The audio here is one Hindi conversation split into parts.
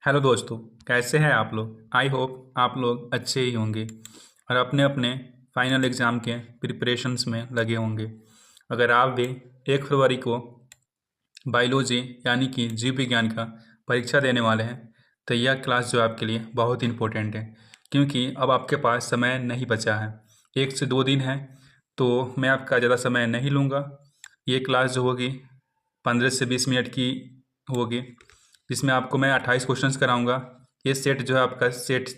हेलो दोस्तों, कैसे हैं आप लोग। आई होप आप लोग अच्छे ही होंगे और अपने अपने फाइनल एग्ज़ाम के प्रिपरेशंस में लगे होंगे। अगर आप भी 1 फरवरी को बायोलॉजी यानी कि जीव विज्ञान का परीक्षा देने वाले हैं तो यह क्लास जो आपके लिए बहुत इम्पोर्टेंट है, क्योंकि अब आपके पास समय नहीं बचा है। 1 से 2 दिन है, तो मैं आपका ज़्यादा समय नहीं लूँगा। ये क्लास जो होगी 15 से 20 मिनट की होगी, जिसमें आपको मैं 28 क्वेश्चंस कराऊंगा। ये सेट जो है आपका सेट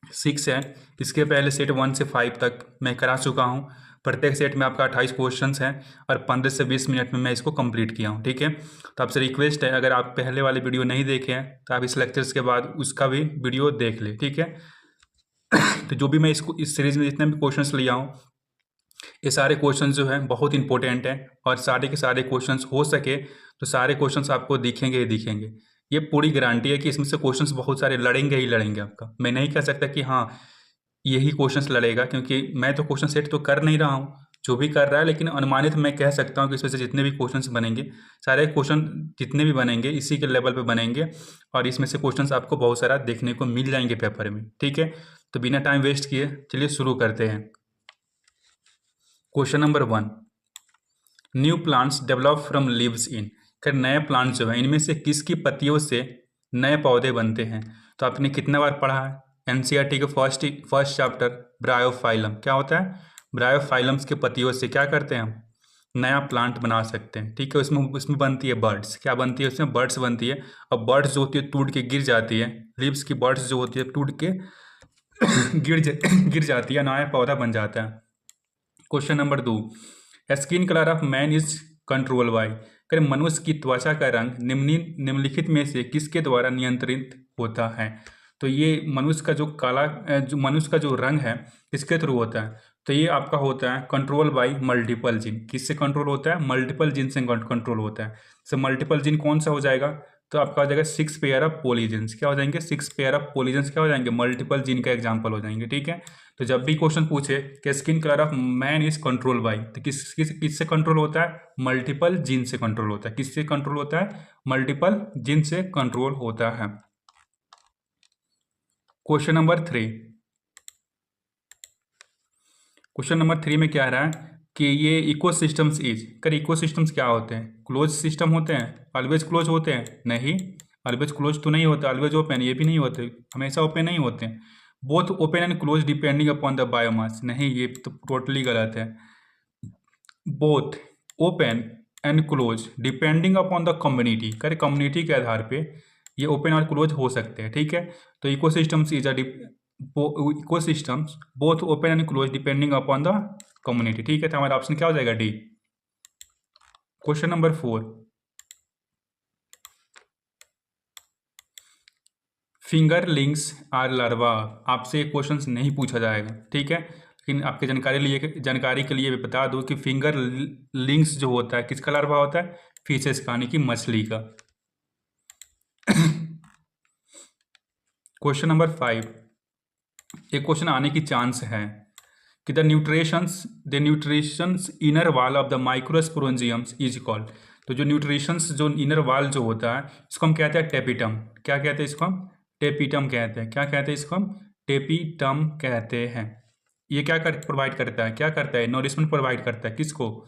6 है। इसके पहले सेट 1 से 5 तक मैं करा चुका हूँ। प्रत्येक सेट में आपका 28 क्वेश्चंस हैं और 15 से 20 मिनट में मैं इसको कंप्लीट किया हूँ। ठीक है, तो आपसे रिक्वेस्ट है, अगर आप पहले वाले वीडियो नहीं देखे हैं तो आप इस लेक्चर्स के बाद उसका भी वीडियो देख ले। ठीक है, तो जो भी मैं इसको इस सीरीज़ में जितने भी क्वेश्चंस लिया हूँ, ये सारे क्वेश्चंस जो हैं बहुत इंपॉर्टेंट हैं और सारे के सारे क्वेश्चंस हो सके तो सारे क्वेश्चंस आपको दिखेंगे ही दिखेंगे। ये पूरी गारंटी है कि इसमें से क्वेश्चंस बहुत सारे लड़ेंगे ही लड़ेंगे। आपका मैं नहीं कह सकता कि हाँ यही क्वेश्चंस लड़ेगा, क्योंकि मैं तो क्वेश्चन सेट तो कर नहीं रहा हूँ, जो भी कर रहा है, लेकिन अनुमानित मैं कह सकता हूँ कि इसमें से जितने भी क्वेश्चंस बनेंगे, सारे क्वेश्चन जितने भी बनेंगे इसी के लेवल पे बनेंगे और इसमें से क्वेश्चंस आपको बहुत सारा देखने को मिल जाएंगे पेपर में। ठीक है, तो बिना टाइम वेस्ट किए चलिए शुरू करते हैं। Question number 1, new plants develop from leaves इन। कर नए प्लांट जो है इनमें से किसकी पत्तियों से नए पौधे बनते हैं। तो आपने कितने बार पढ़ा है एनसीईआरटी के फर्स्ट चैप्टर ब्रायोफाइलम। क्या होता है, ब्रायोफाइलम्स के पत्तियों से क्या करते हैं हम, नया प्लांट बना सकते हैं। ठीक है, उसमें उसमें बनती है बर्ड्स। क्या बनती है, उसमें बर्ड्स बनती है। और बर्ड्स जो होती है टूट के गिर जाती है, लीव्स की बर्ड्स जो होती है टूट के गिर जाती है, नया पौधा बन जाता है। Question number 2, skin colour of man is control by. कर मनुष्य की त्वचा का रंग निम्नलिखित में से किसके द्वारा नियंत्रित होता है। तो ये मनुष्य का जो जो मनुष्य का जो रंग है किसके थ्रू होता है। तो ये आपका होता है कंट्रोल बाय मल्टीपल जीन। किससे कंट्रोल होता है, मल्टीपल जीन से कंट्रोल होता है। तो मल्टीपल जीन कौन सा हो जाएगा, तो आपका हो जाएगा 6 पेयर ऑफ पॉलीजेंस। क्या हो जाएंगे, 6 पेयर ऑफ पॉलीजेंस क्या हो जाएंगे, मल्टीपल जीन का एग्जाम्पल हो जाएंगे। ठीक है, तो जब भी क्वेश्चन पूछे कि skin colour of man is control by, तो किससे कंट्रोल होता है, मल्टीपल जीन से कंट्रोल होता है। किससे कंट्रोल होता है, मल्टीपल जीन से कंट्रोल होता है। क्वेश्चन नंबर 3, क्वेश्चन नंबर 3 में क्या आ रहा है कि ये इकोसिस्टम्स इज। कर इकोसिस्टम्स क्या होते हैं, क्लोज सिस्टम होते हैं, ऑलवेज क्लोज होते हैं, नहीं ऑलवेज क्लोज तो नहीं होता, ऑलवेज ओपन ये भी नहीं होते, हमेशा ओपन नहीं होते हैं। Both open and close depending upon the biomass, नहीं ये तो टोटली गलत है। Both open and close depending upon the community, कर कम्युनिटी के आधार पे ये ओपन और क्लोज हो सकते हैं। ठीक है, तो ecosystems is a ecosystems both open and close depending upon the community. ठीक है, तो हमारा ऑप्शन क्या हो जाएगा, D. Question number 4, fingerlings are larvae. आपसे क्वेश्चन नहीं पूछा जाएगा। ठीक है, लेकिन आपके जानकारी के लिए भी बता दूं कि फिंगर लिंक्स जो होता है किसका लार्वा होता है, फिशेस का, यानी कि मछली का। क्वेश्चन नंबर 5, एक क्वेश्चन आने की चांस है कि the nutritions inner wall of the microsporangiums is called. तो जो न्यूट्रिशंस जो इनर वाल जो होता है इसको हम कहते हैं टेपिटम। क्या कहते हैं इसको हम, टेपिटम कहते हैं। क्या कहते हैं इसको हम, टेपिटम कहते हैं। ये क्या प्रोवाइड करता है, क्या करता है, नोरिशमेंट प्रोवाइड करता है किसको,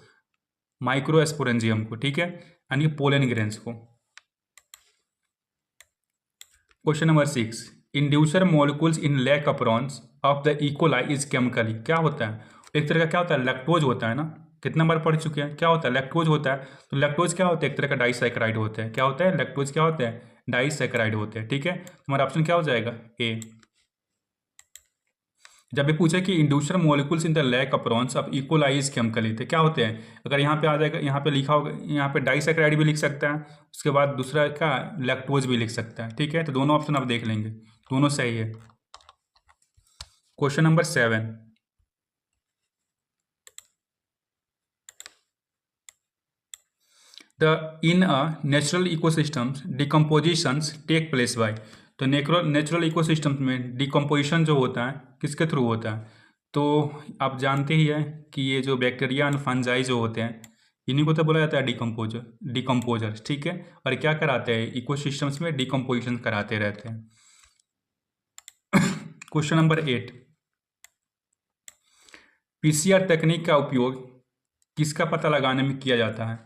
माइक्रोस्पोरेंजियम को। ठीक है, यानी पोलन ग्रेन्स को। Question number 6, inducer molecules in lac operons of the E coli is chemically. क्या होता है, एक तरह का क्या होता है, लैक्टोज होता है ना, कितना बार पढ़ चुके हैं। क्या होता है, लैक्टोज होता है। तो लैक्टोज क्या होता है, एक तरह का डाइसैकेराइड होता है। क्या होता है, लैक्टोज क्या होता है, डाइसैकेराइड होते हैं। ठीक है, हमारा ऑप्शन क्या हो जाएगा, ए। जब भी पूछे कि inducer molecules in the lac operons of E coli is chemically, तो क्या होते हैं, अगर यहाँ पे आ जाएगा, यहाँ पे लिखा होगा, यहाँ पे डाइसैकेराइड भी लिख सकता है, उसके बाद दूसरा क्या लैक्टोज भी लिख सकता है। ठीक है, तो दोनों ऑप्शन आप देख लेंगे, दोनों सही है। Question number 7, the in a natural ecosystems decompositions take place by. तो नेचुरल इकोसिस्टम्स में डिकम्पोजिशन जो होता है किसके थ्रू होता है। तो आप जानते ही हैं कि ये जो बैक्टीरिया एंड फंजाई जो होते हैं इन्हीं को तो बोला जाता है डिकम्पोजर, ठीक है। और क्या कराते हैं, इकोसिस्टम्स में डिकम्पोजिशन कराते रहते हैं। क्वेश्चन नंबर 8, पीसीआर तकनीक का उपयोग किसका पता लगाने में किया जाता है?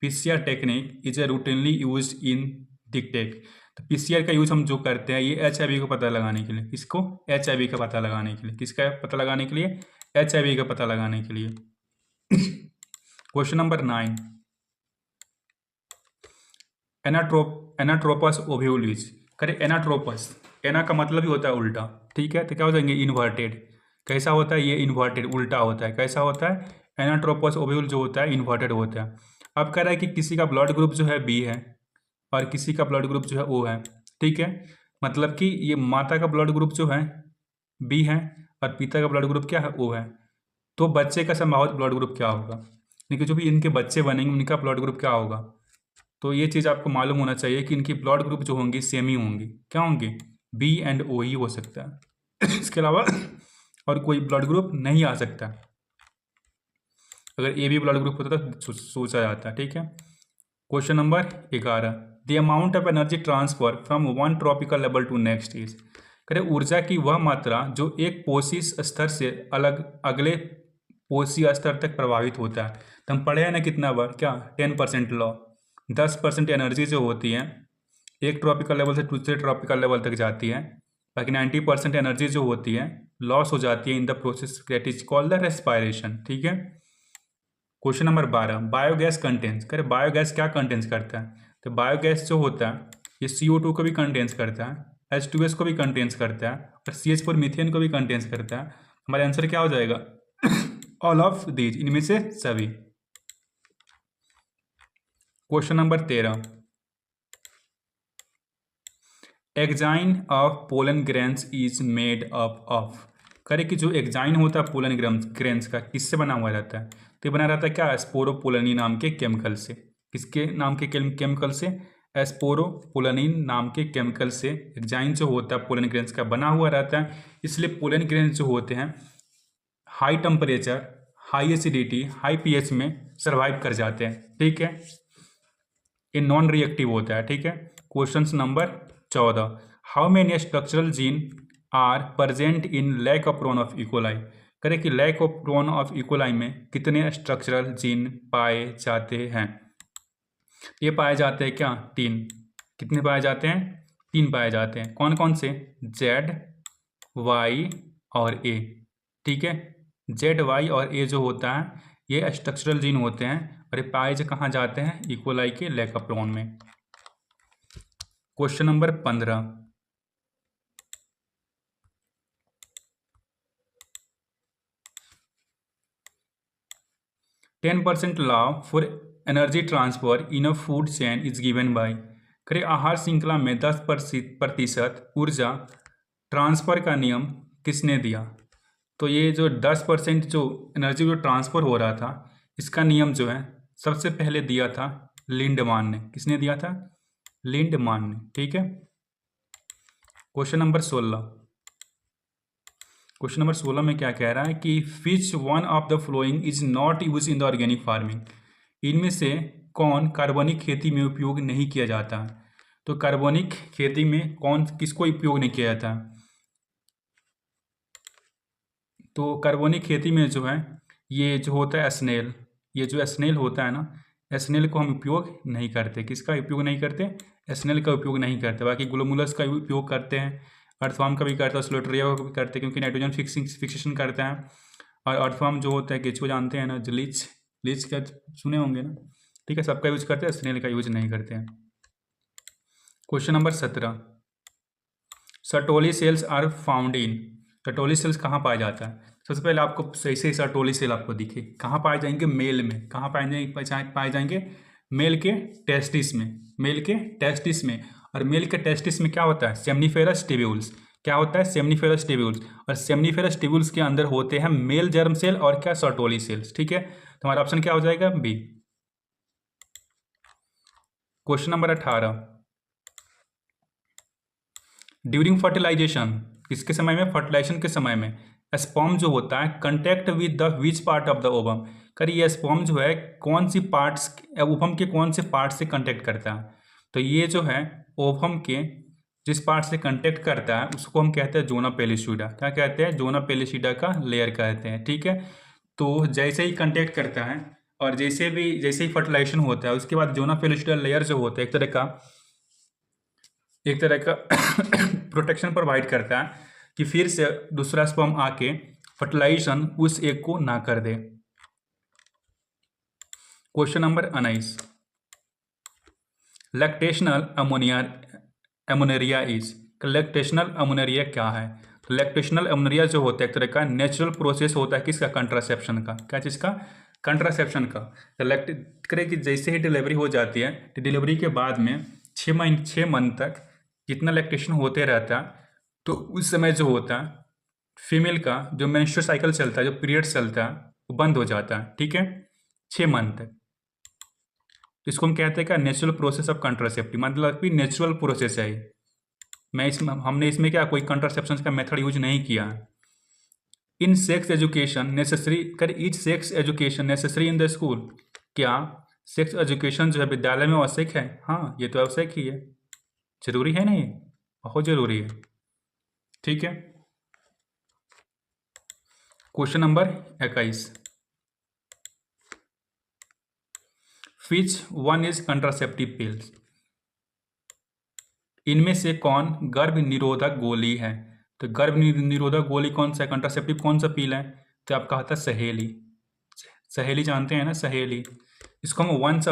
PCR technique is a routinely use in detect. तो पीसीआर का यूज हम जो करते हैं ये एचआईवी को पता लगाने के लिए, किसको? एचआईवी का पता लगाने के लिए। किसका पता लगाने के लिए? एचआईवी का पता लगाने के लिए। Question number 9, anatropous ovules. करें एनाट्रोपस, एना का मतलब ही होता है उल्टा, ठीक है। तो क्या हो जाएंगे? इन्वर्टेड। कैसा होता है ये? इन्वर्टेड, उल्टा होता है। कैसा होता है? एनाट्रोपस ओव्यूल जो होता है इन्वर्टेड होता है। अब कह रहा है कि किसी का ब्लड ग्रुप जो है बी है और किसी का ब्लड ग्रुप जो है ओ है, ठीक है। मतलब कि ये माता का ब्लड ग्रुप जो है बी है और पिता का ब्लड ग्रुप क्या है? ओ है। तो बच्चे का संभावित ब्लड ग्रुप क्या होगा? यानी जो भी इनके बच्चे बनेंगे उनका ब्लड ग्रुप क्या होगा? तो ये चीज़ आपको मालूम होना चाहिए कि इनकी ब्लड ग्रुप जो होंगी सेम ही होंगी। क्या होंगे? बी एंड ओ ही हो सकता है। इसके अलावा और कोई ब्लड ग्रुप नहीं आ सकता। अगर ए बी ब्लड ग्रुप होता तो सोचा जाता है, ठीक है। Question number 11, the amount of energy transfer from one tropical level to next is. करें ऊर्जा की वह मात्रा जो एक पोषी स्तर से अगले पोषी स्तर तक प्रभावित होता है। तो हम पढ़े हैं ना कितना बार, क्या? 10% लॉ। 10% एनर्जी जो होती है एक ट्रॉपिकल लेवल से दूसरे ट्रॉपिकल लेवल तक जाती है, बाकी 90% एनर्जी जो होती है लॉस हो जाती है in the process that is called the respiration, ठीक है। Question number 12, biogas contains. करें बायोगैस क्या कंटेंस करता है? तो बायोगैस जो होता है ये CO2 को भी कंटेंस करता है, H2S को भी कंटेंस करता है और CH4 मीथेन को भी कंटेंस करता है। हमारा आंसर क्या हो जाएगा? ऑल ऑफ दीज, इनमें से सभी। Question number 13, exine of pollen grains is made up of. करें कि जो एग्जाइन होता है पोलन ग्रेन्स का किससे बना हुआ रहता है? तो बना रहता है क्या? स्पोरोपोलनी नाम के केमिकल से। किसके नाम के केमिकल से? स्पोरोपोलनिन नाम के केमिकल से एग्जाइन जो होता है पोलन ग्रेन्स का बना हुआ रहता है। इसलिए पोलन ग्रेन्स जो होते हैं high temperature, high acidity, high pH में सर्वाइव कर जाते हैं, ठीक है। ये नॉन रिएक्टिव होता है, ठीक है। Question number 14, how many structural gene are present in lac operon of E coli. करें कि lac operon of E coli में कितने स्ट्रक्चरल जीन पाए जाते हैं? ये पाए जाते हैं क्या? 3। कितने पाए जाते हैं? 3 पाए जाते हैं। कौन कौन से? Z, Y और A, ठीक है। Z, Y और A जो होता है ये स्ट्रक्चरल जीन होते हैं और ये पाए जो कहाँ जाते हैं? इकोलाई के लैक ऑफ प्रोन में। Question number 15, 10% law for energy transfer in a food chain is given by. करें आहार श्रृंखला में 10% ऊर्जा ट्रांसफर का नियम किसने दिया? तो ये जो 10% जो एनर्जी जो ट्रांसफर हो रहा था इसका नियम जो है सबसे पहले दिया था लिंडमान ने। किसने दिया था? लिंडमान ने, ठीक है। क्वेश्चन नंबर 16, क्वेश्चन नंबर 16 में क्या कह रहा है कि which one of the following is not use in the organic farming. इनमें से कौन कार्बनिक खेती में उपयोग नहीं किया जाता? तो कार्बनिक खेती में कौन किसको उपयोग नहीं किया जाता? तो कार्बनिक खेती में जो है ये जो होता है स्नेल, ये जो स्नेल होता है ना, स्नेल को हम उपयोग नहीं करते। किसका उपयोग नहीं करते? स्नेल का उपयोग नहीं करते। बाकी ग्लोमुलस का उपयोग करते हैं, अर्थवार्म का भी करते हैं, स्लोटेरिया का भी करते हैं क्योंकि नाइट्रोजन फिक्सेशन करता है। और अर्थवार्म जो होता है केचुआ जानते हैं ना, जो लीच का सुने होंगे ना, ठीक है। सबका यूज करते हैं, स्नेल का यूज नहीं करते हैं। Question number 17, Sertoli cells are found in. Sertoli cells कहाँ पाया जाता है? सबसे पहले आपको सही से सर्टोली सेल आपको दिखे कहाँ पाए जाएंगे? मेल में। कहाँ पाए जाएंगे? मेल के टेस्टिस में। मेल के टेस्टिस में। और मेल के टेस्टिस में क्या होता है? Seminiferous tubules. क्या होता है? Seminiferous tubules. और सेमनीफेरस टिब्यूल्स के अंदर होते हैं मेल जर्म सेल और क्या? सर्टोली सेल्स, ठीक है। तो हमारा ऑप्शन क्या हो जाएगा? B. Question number 18, during fertilization, किसके समय में? फर्टिलाइजेशन के समय में स्पर्म जो होता है contact with the which part of the ovum. कर ये स्पर्म जो है कौन सी पार्ट्स, ओवम के कौन से पार्ट से कांटेक्ट करता है? तो ये जो है ओवम के जिस पार्ट से कांटेक्ट करता है उसको हम कहते हैं जोना पेलिसूडा। क्या कहते हैं? जोना पेलिसूडा का लेयर कहते हैं, ठीक है। तो जैसे ही कांटेक्ट करता है और जैसे ही फर्टिलाइजेशन होता है उसके बाद जोना पेलिसूडा लेयर जो होता है एक तरह का प्रोटेक्शन प्रोवाइड करता है कि फिर से दूसरा स्पर्म आके फर्टिलाइजेशन उस एग को ना कर दे। Question number 19, lactational amenorrhoea is, lactational amenorrhoea क्या है? तो लैक्टेशनल अमोनेरिया जो होता है एक तरह का नेचुरल प्रोसेस होता है किसका? कंट्रासेप्शन का। क्या चीज़ का? कंट्रासेप्शन का। तो करे कि जैसे ही डिलीवरी हो जाती है तो डिलीवरी के बाद में 6 मंथ तक जितना लैक्टेशन होते रहता है तो उस समय जो होता है फीमेल का जो मेंस्ट्रुअल साइकिल चलता है, जो पीरियड चलता है वो बंद हो जाता है, ठीक है, 6 मंथ तक। इसको हम कहते हैं क्या? नेचुरल प्रोसेस ऑफ कंट्रासेप्टिव, मतलब कि नेचुरल प्रोसेस है। हमने इसमें क्या कोई कंट्रासेप्शन का मेथड यूज नहीं किया। इन सेक्स एजुकेशन नेसेसरी, कर etch sex education necessary in the school, क्या सेक्स एजुकेशन जो है विद्यालय में आवश्यक है? हाँ, ये तो आवश्यक ही है, जरूरी है ना, ये बहुत जरूरी है, ठीक है। Question number 21, which one is contraceptive pills, इनमें से कौन गर्भ निरोधक गोली है? तो गर्भ निरोधक गोली कौन सा है? कंट्रासेप्टिव कौन सा पिल है? तो आपका होता है सहेली। सहेली जानते हैं ना, सहेली। इसको हम वंस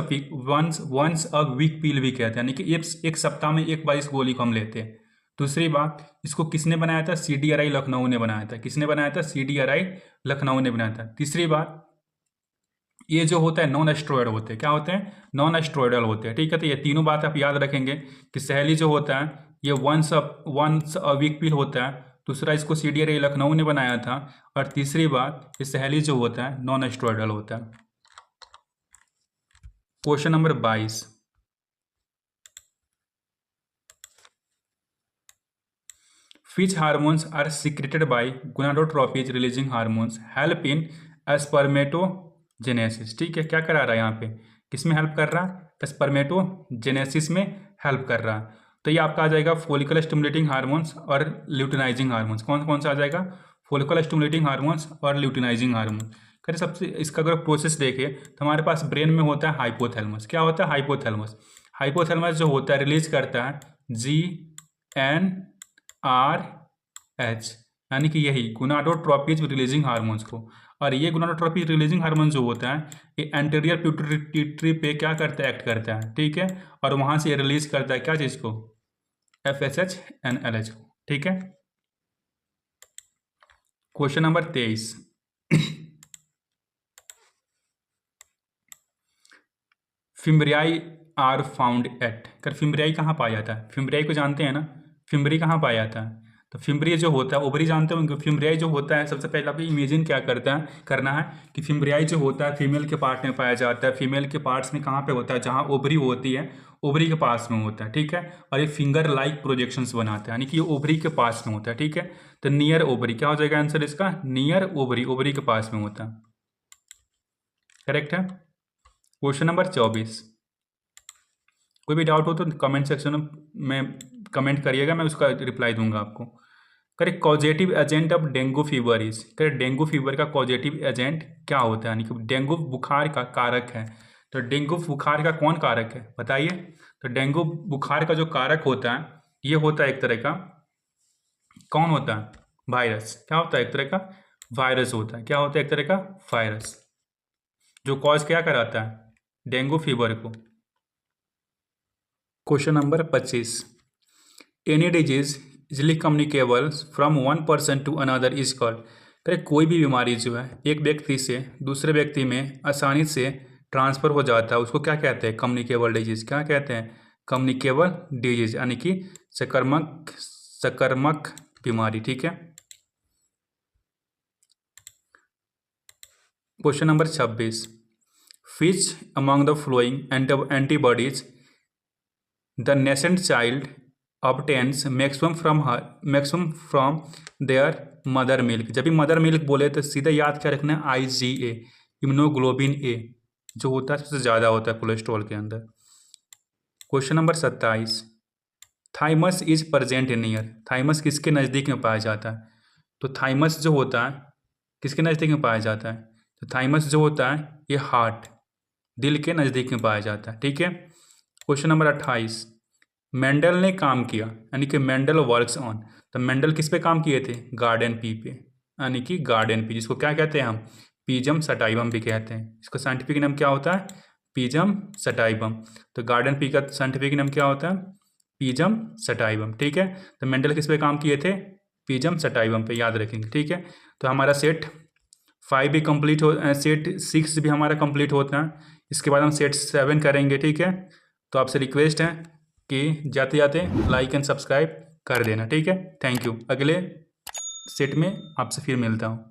अ वीक पिल भी कहते हैं, यानी कि एक सप्ताह में एक बार इस गोली को हम लेते हैं। दूसरी बात, इसको किसने बनाया था? CDRI लखनऊ ने बनाया था। किसने बनाया था? CDRI लखनऊ ने बनाया था। तीसरी बात, ये जो होता है नॉन एस्ट्रॉयड होते हैं। क्या होते हैं? नॉन एस्ट्रॉयडल होते हैं, ठीक है। तो ये तीनों बात आप याद रखेंगे कि सहेली जो होता है ये वंस अ वीक पिल होता है। दूसरा, इसको CDRI लखनऊ ने बनाया था। और तीसरी बात, ये सहेली जो होता है नॉन एस्ट्रॉयडल होता है। Question number 22, which hormones are secreted by gonadotropes releasing hormones help in spermatogenesis, ठीक है। क्या करा रहा है यहाँ पे? किसमें हेल्प कर रहा है? स्पर्मेटोजेनेसिस में हेल्प कर रहा है। तो ये आपका आ जाएगा फोलिकल स्टिमुलेटिंग हार्मोन्स और ल्यूटिनाइजिंग हार्मोन्स। कौन कौन सा आ जाएगा? फोलिकल स्टिमुलेटिंग हार्मोन्स और ल्यूटिनाइजिंग हार्मोन। खैर सबसे इसका अगर प्रोसेस देखें तो हमारे पास ब्रेन में होता है हाइपोथैलेमस। क्या होता है? हाइपोथैलेमस। हाइपोथैलेमस जो होता है रिलीज करता है GnRH, यानी कि यही गोनाडोट्रोपिक रिलीजिंग हार्मोन्स को। और ये गोनाडोट्रोपिक रिलीजिंग हार्मोन जो होता है ये एंटीरियर पिट्यूटरी पे क्या करता है? एक्ट करता है, ठीक है। और वहां से ये रिलीज करता है क्या चीज को? FSH NLH को, ठीक है। Question number 23, fimbriae are found at, कर फिम्ब्रियाई कहाँ पाया जाता है? फिम्ब्रियाई को जानते हैं ना, फिम्ब्री कहाँ पाया जाता है? तो फिम्ब्री जो होता है, ओवरी जानते होंगे। फिम्ब्रियाई जो होता है सबसे पहले आपको इमेजिन क्या करना है कि फिम्ब्रियाई जो होता है फीमेल के पार्ट में पाया जाता है। फीमेल के पार्ट्स में कहाँ पे होता है? जहाँ ओवरी होती है, ओवरी के पास में होता है, ठीक है। और ये फिंगर लाइक प्रोजेक्शंस बनाता है, यानी कि ये ओवरी के पास में होता है, ठीक है। तो नियर ओवरी क्या हो जाएगा आंसर इसका? नियर ओवरी, ओवरी के पास में होता है, करेक्ट है। क्वेश्चन नंबर 24, कोई भी डाउट हो तो कमेंट सेक्शन में कमेंट करिएगा, मैं उसका रिप्लाई दूंगा आपको। Correct, causative agent of dengue fever is, correct, dengue fever का कॉजेटिव एजेंट क्या होता है? यानी कि डेंगू बुखार का कारक है। तो डेंगू बुखार का कौन कारक है बताइए? तो डेंगू बुखार का जो कारक होता है ये होता है एक तरह का, कौन होता है? वायरस। क्या होता है? एक तरह का वायरस होता है। क्या होता है? एक तरह का वायरस, जो कॉज क्या कराता है? डेंगू फीवर को। Question number 25, any disease easily communicable from one person to another is called, correct, कोई भी बीमारी जो है एक व्यक्ति से दूसरे व्यक्ति में आसानी से ट्रांसफर हो जाता है उसको क्या कहते हैं? Communicable disease. क्या कहते हैं? कम्युनिकेबल डिजीज, यानी कि सकर्मक बीमारी, ठीक है। Question number 26, which among the following antibodies the nascent child obtains maximum from their mother milk? जब भी मदर मिल्क बोले तो सीधे याद क्या रखना है? IgA, इम्यूनोग्लोबिन ए जो होता है सबसे ज़्यादा होता है कोलेस्ट्रॉल के अंदर। Question number 27, thymus is present in year. Thymus किसके नज़दीक में पाया जाता है? तो थाइमस जो होता है किसके नज़दीक में पाया जाता है? तो थाइमस जो होता है ये हार्ट, दिल के नज़दीक में पाया जाता है। ठीक है। क्वेश्चन नंबर 28, मेंडल ने काम किया, यानी कि मेंडल वर्क्स ऑन। तो मेंडल किस पे काम किए थे? गार्डन पी पे, यानी कि गार्डन पी, जिसको क्या कहते हैं हम? पीजम सटाइवम भी कहते हैं। इसका साइंटिफिक नाम क्या होता है? पीजम सटाइवम। तो गार्डन पी का साइंटिफिक नाम क्या होता है? पीजम सटाइवम। ठीक है। तो मेंडल किस पे काम किए थे? पीजम सटाइवम पे, याद रखेंगे। ठीक है। तो हमारा सेट 5 भी कंप्लीट हो, सेट 6 भी हमारा कंप्लीट होता है। इसके बाद हम सेट 7 करेंगे। ठीक है। तो आपसे रिक्वेस्ट है कि जाते जाते लाइक एंड सब्सक्राइब कर देना। ठीक है। Thank you. अगले सेट में आपसे फिर मिलता हूँ।